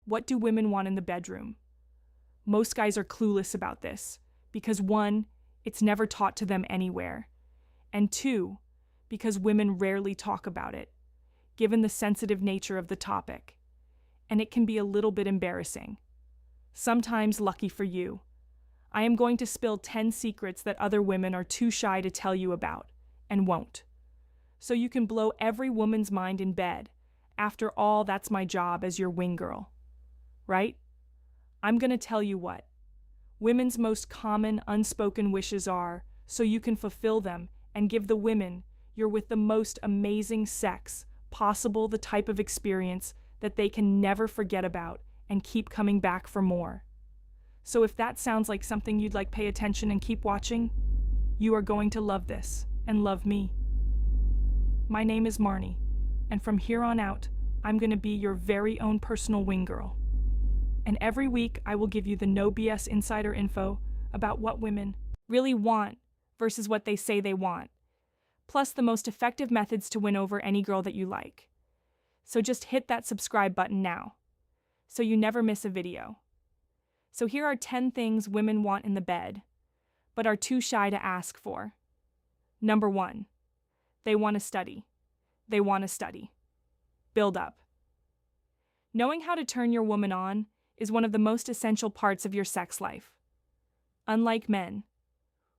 What do women want in the bedroom? Most guys are clueless about this because 1, it's never taught to them anywhere, and 2, because women rarely talk about it, given the sensitive nature of the topic, and it can be a little bit embarrassing. Sometimes, lucky for you, I am going to spill 10 secrets that other women are too shy to tell you about, and won't. So you can blow every woman's mind in bed. After all, that's my job as your wing girl. Right? I'm going to tell you what women's most common unspoken wishes are, so you can fulfill them and give the women you're with the most amazing sex possible, the type of experience that they can never forget about and keep coming back for more. So if that sounds like something you'd like, pay attention and keep watching. You are going to love this and love me. My name is Marnie, and from here on out, I'm going to be your very own personal wing girl. And every week, I will give you the no BS insider info about what women really want versus what they say they want, plus the most effective methods to win over any girl that you like. So just hit that subscribe button now, so you never miss a video. So here are 10 things women want in the bed, but are too shy to ask for. Number 1, they want to study. They want to study. Build up. Knowing how to turn your woman on is one of the most essential parts of your sex life. Unlike men,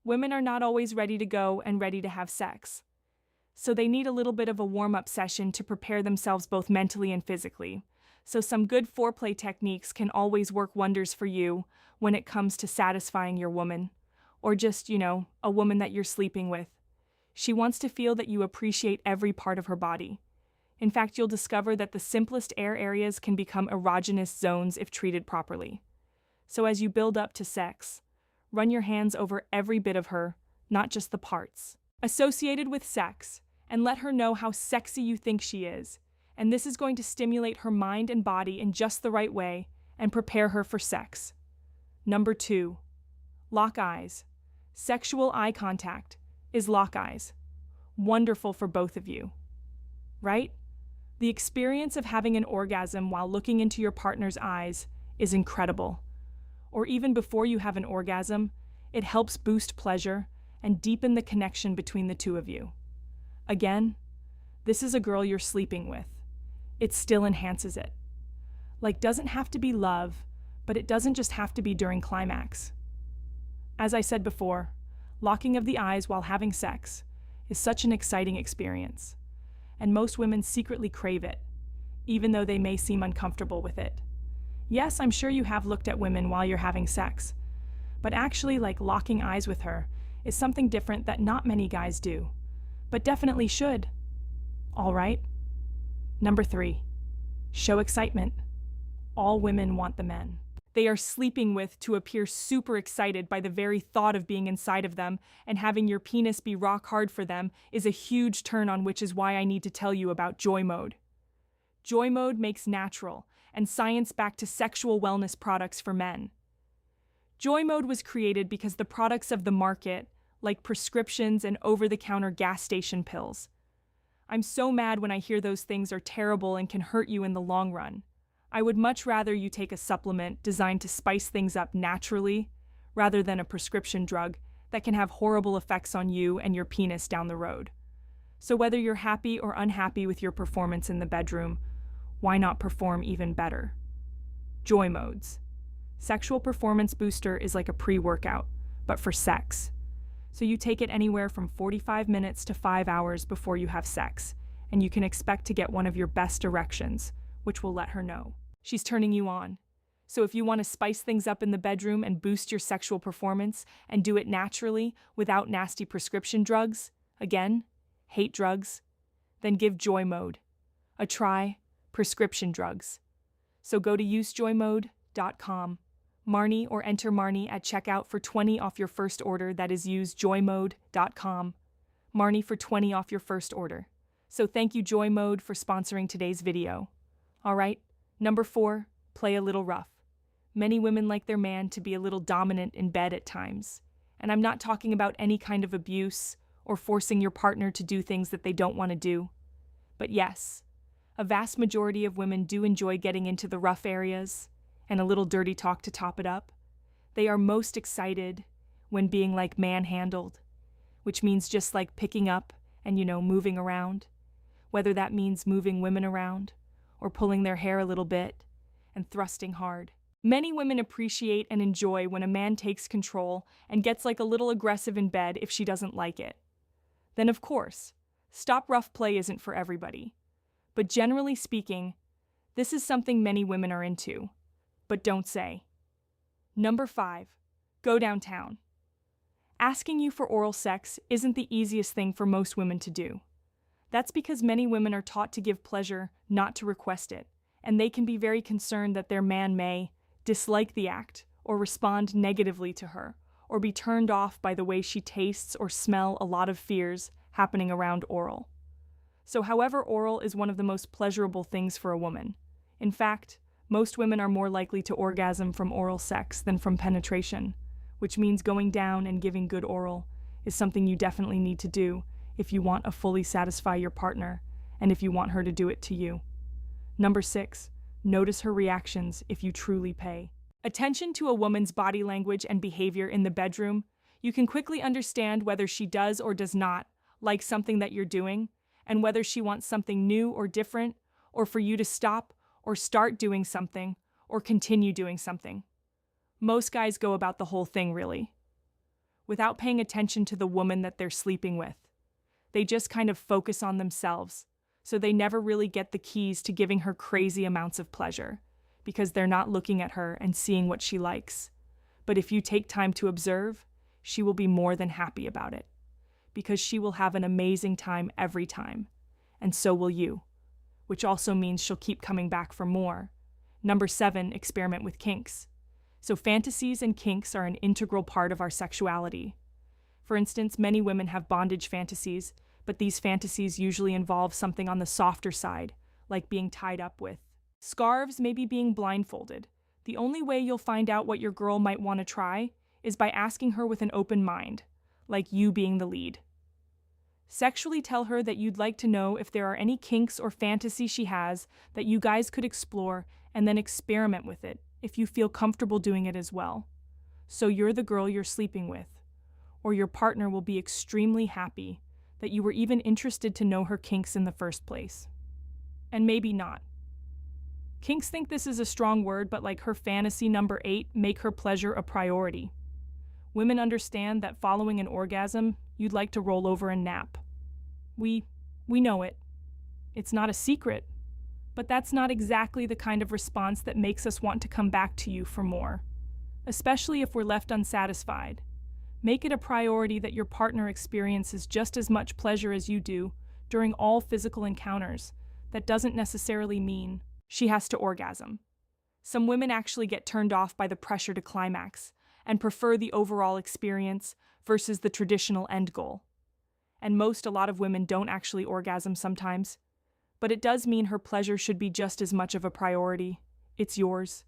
women are not always ready to go and ready to have sex, so they need a little bit of a warm-up session to prepare themselves both mentally and physically. So some good foreplay techniques can always work wonders for you when it comes to satisfying your woman, or just, a woman that you're sleeping with. She wants to feel that you appreciate every part of her body. In fact, you'll discover that the simplest air areas can become erogenous zones if treated properly. So as you build up to sex, run your hands over every bit of her, not just the parts associated with sex, and let her know how sexy you think she is. And this is going to stimulate her mind and body in just the right way and prepare her for sex. Number 2, lock eyes. Sexual eye contact is lock eyes. Wonderful for both of you, right? The experience of having an orgasm while looking into your partner's eyes is incredible. Or even before you have an orgasm, it helps boost pleasure and deepen the connection between the two of you. Again, this is a girl you're sleeping with. It still enhances it. Doesn't have to be love, but it doesn't just have to be during climax. As I said before, locking of the eyes while having sex is such an exciting experience, and most women secretly crave it, even though they may seem uncomfortable with it. Yes, I'm sure you have looked at women while you're having sex, but actually, locking eyes with her is something different that not many guys do, but definitely should. All right? Number 3, show excitement. All women want the men they are sleeping with to appear super excited by the very thought of being inside of them, and having your penis be rock hard for them is a huge turn on, which is why I need to tell you about Joy Mode. Joy Mode makes natural and science-backed sexual wellness products for men. Joy Mode was created because the products of the market, like prescriptions and over-the-counter gas station pills. I'm so mad when I hear those things are terrible and can hurt you in the long run. I would much rather you take a supplement designed to spice things up naturally, rather than a prescription drug that can have horrible effects on you and your penis down the road. So whether you're happy or unhappy with your performance in the bedroom, why not perform even better? Joy Modes. Sexual Performance Booster is like a pre-workout, but for sex. So you take it anywhere from 45 minutes to 5 hours before you have sex, and you can expect to get one of your best erections, which will let her know she's turning you on. So if you want to spice things up in the bedroom and boost your sexual performance and do it naturally without nasty prescription drugs, again, hate drugs, then give Joy Mode a try. Prescription drugs. So go to usejoymode.com, Marnie, or enter Marnie at checkout for 20 off your first order. That is usejoymode.com, Marnie, for 20 off your first order. So thank you, Joy Mode, for sponsoring today's video. All right, number 4, play a little rough. Many women like their man to be a little dominant in bed at times. And I'm not talking about any kind of abuse or forcing your partner to do things that they don't want to do. But yes, A vast majority of women do enjoy getting into the rough areas and a little dirty talk to top it up. They are most excited when being like manhandled, which means just like picking up and, moving around. Whether that means moving women around or pulling their hair a little bit and thrusting hard. Many women appreciate and enjoy when a man takes control and gets like a little aggressive in bed if she doesn't like it. Then, of course, stop rough play isn't for everybody. But generally speaking, this is something many women are into, but don't say. Number 5, go downtown. Asking you for oral sex isn't the easiest thing for most women to do. That's because many women are taught to give pleasure, not to request it, and they can be very concerned that their man may dislike the act or respond negatively to her, or be turned off by the way she tastes or smell a lot of fears happening around oral. So however, oral is one of the most pleasurable things for a woman. In fact, most women are more likely to orgasm from oral sex than from penetration, which means going down and giving good oral is something you definitely need to do if you want to fully satisfy your partner and if you want her to do it to you. Number 6, notice her reactions if you truly pay. Attention to a woman's body language and behavior in the bedroom. You can quickly understand whether she does or does not like something that you're doing, and whether she wants something new or different, or for you to stop or start doing something or continue doing something. Most guys go about the whole thing, really, without paying attention to the woman that they're sleeping with. They just kind of focus on themselves, so they never really get the keys to giving her crazy amounts of pleasure, because they're not looking at her and seeing what she likes. But if you take time to observe, she will be more than happy about it, because she will have an amazing time every time, and so will you, which also means she'll keep coming back for more. Number 7, experiment with kinks. So fantasies and kinks are an integral part of our sexuality. For instance, many women have bondage fantasies, but these fantasies usually involve something on the softer side, like being tied up with scarves, maybe being blindfolded. The only way you'll find out what your girl might want to try is by asking her with an open mind, like you being the lead. Sexually tell her that you'd like to know if there are any kinks or fantasies she has that you guys could explore, and then experiment with it if you feel comfortable doing it as well. So you're the girl you're sleeping with, or your partner will be extremely happy that you were even interested to know her kinks in the first place. And maybe not. Kinks think this is a strong word, but like her fantasy number 8, make her pleasure a priority. Women understand that following an orgasm, you'd like to roll over and nap. We know it. It's not a secret, but that's not exactly the kind of response that makes us want to come back to you for more, especially if we're left unsatisfied. Make it a priority that your partner experiences just as much pleasure as you do during all physical encounters. That doesn't necessarily mean she has to orgasm. Some women actually get turned off by the pressure to climax and prefer the overall experience versus the traditional end goal. And a lot of women don't actually orgasm sometimes, but it does mean her pleasure should be just as much of a priority. It's yours.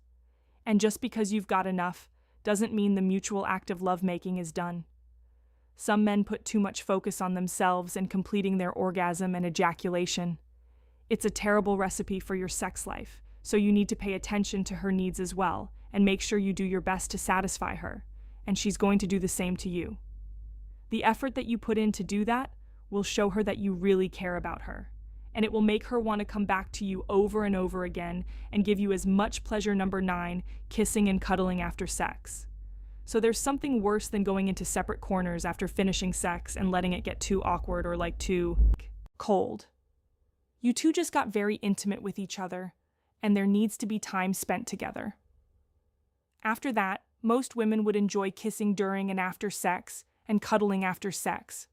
And just because you've got enough doesn't mean the mutual act of lovemaking is done. Some men put too much focus on themselves and completing their orgasm and ejaculation. It's a terrible recipe for your sex life, so you need to pay attention to her needs as well, and make sure you do your best to satisfy her, and she's going to do the same to you. The effort that you put in to do that will show her that you really care about her, and it will make her want to come back to you over and over again and give you as much pleasure. Number 9, kissing and cuddling after sex. So there's something worse than going into separate corners after finishing sex and letting it get too awkward or like too cold. You two just got very intimate with each other, and there needs to be time spent together. After that, most women would enjoy kissing during and after sex and cuddling after sex.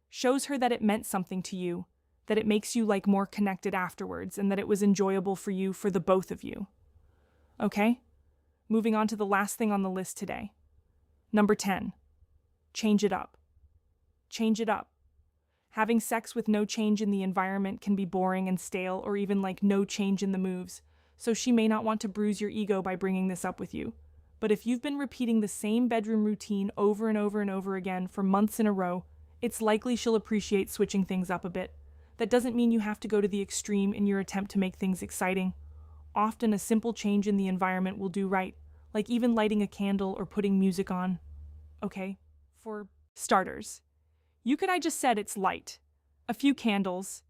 Shows her that it meant something to you, that it makes you like more connected afterwards, and that it was enjoyable for you, for the both of you. Okay? Moving on to the last thing on the list today. Number 10. Change it up. Change it up. Having sex with no change in the environment can be boring and stale, or even like no change in the moves, so she may not want to bruise your ego by bringing this up with you. But if you've been repeating the same bedroom routine over and over and over again for months in a row, it's likely she'll appreciate switching things up a bit. That doesn't mean you have to go to the extreme in your attempt to make things exciting. Often a simple change in the environment will do right, like even lighting a candle or putting music on. Okay, for starters, I just said it's light. A few candles,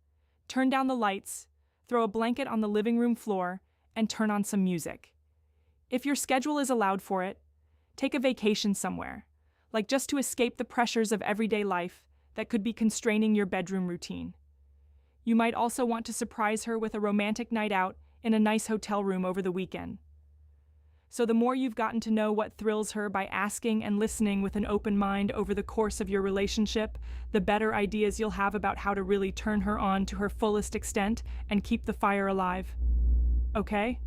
turn down the lights, throw a blanket on the living room floor, and turn on some music. If your schedule is allowed for it, take a vacation somewhere, like just to escape the pressures of everyday life that could be constraining your bedroom routine. You might also want to surprise her with a romantic night out in a nice hotel room over the weekend. So the more you've gotten to know what thrills her by asking and listening with an open mind over the course of your relationship, the better ideas you'll have about how to really turn her on to her fullest extent and keep the fire alive. Okay?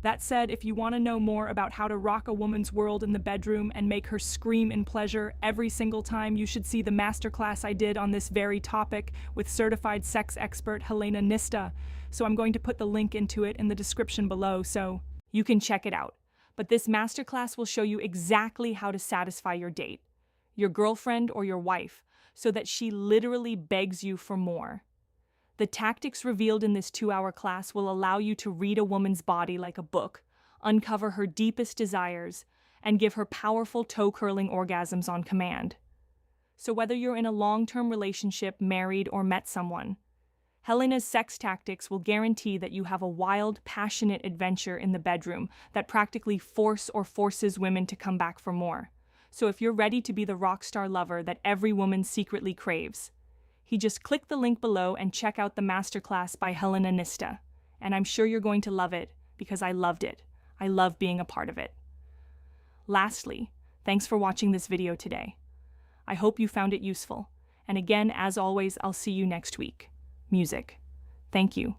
That said, if you want to know more about how to rock a woman's world in the bedroom and make her scream in pleasure every single time, you should see the masterclass I did on this very topic with certified sex expert Helena Nista. So I'm going to put the link into it in the description below so you can check it out. But this masterclass will show you exactly how to satisfy your date, your girlfriend or your wife, so that she literally begs you for more. The tactics revealed in this 2-hour class will allow you to read a woman's body like a book, uncover her deepest desires, and give her powerful toe-curling orgasms on command. So whether you're in a long-term relationship, married, or met someone, Helena's sex tactics will guarantee that you have a wild, passionate adventure in the bedroom that practically forces women to come back for more. So if you're ready to be the rock star lover that every woman secretly craves, just click the link below and check out the masterclass by Helena Nista. And I'm sure you're going to love it because I loved it. I love being a part of it. Lastly, thanks for watching this video today. I hope you found it useful. And again, as always, I'll see you next week. Music. Thank you.